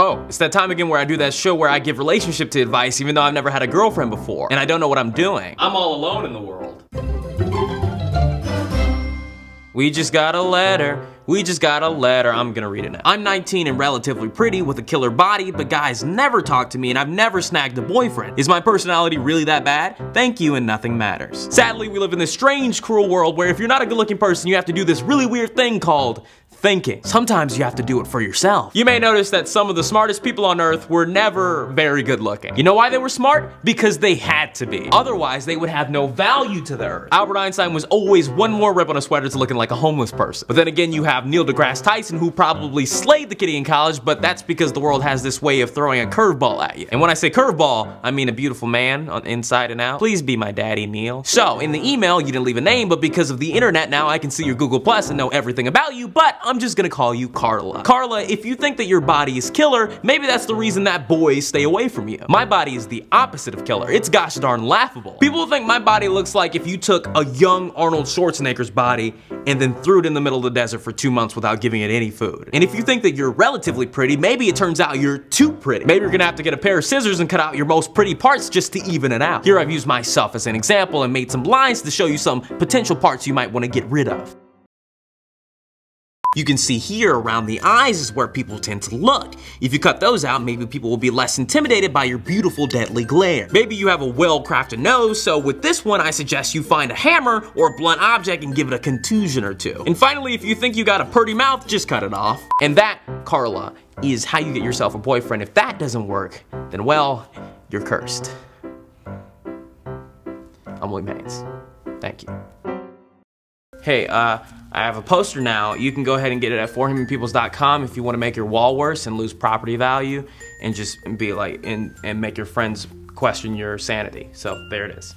Oh, it's that time again where I do that show where I give relationship advice even though I've never had a girlfriend before, and I don't know what I'm doing. I'm all alone in the world. We just got a letter. We just got a letter. I'm gonna read it now. I'm 19 and relatively pretty with a killer body, but guys never talk to me and I've never snagged a boyfriend. Is my personality really that bad? Thank you and nothing matters. Sadly, we live in this strange, cruel world where if you're not a good-looking person, you have to do this really weird thing called thinking. Sometimes you have to do it for yourself. You may notice that some of the smartest people on earth were never very good looking. You know why they were smart? Because they had to be. Otherwise, they would have no value to the earth. Albert Einstein was always one more rip on a sweater to looking like a homeless person. But then again, you have Neil deGrasse Tyson, who probably slayed the kitty in college, but that's because the world has this way of throwing a curveball at you. And when I say curveball, I mean a beautiful man on inside and out. Please be my daddy, Neil. So, in the email, you didn't leave a name, but because of the internet now, I can see your Google Plus and know everything about you, but I'm just gonna call you Carla. Carla, if you think that your body is killer, maybe that's the reason that boys stay away from you. My body is the opposite of killer. It's gosh darn laughable. People think my body looks like if you took a young Arnold Schwarzenegger's body and then threw it in the middle of the desert for 2 months without giving it any food. And if you think that you're relatively pretty, maybe it turns out you're too pretty. Maybe you're gonna have to get a pair of scissors and cut out your most pretty parts just to even it out. Here I've used myself as an example and made some lines to show you some potential parts you might want to get rid of. You can see here around the eyes is where people tend to look. If you cut those out, maybe people will be less intimidated by your beautiful deadly glare. Maybe you have a well-crafted nose, so with this one I suggest you find a hammer or a blunt object and give it a contusion or two. And finally, if you think you got a pretty mouth, just cut it off. And that, Carla, is how you get yourself a boyfriend. If that doesn't work, then well, you're cursed. I'm William Haynes. Thank you. Hey, I have a poster now. You can go ahead and get it at forhumanpeoples.com if you want to make your wall worse and lose property value and just be like, and make your friends question your sanity. So there it is.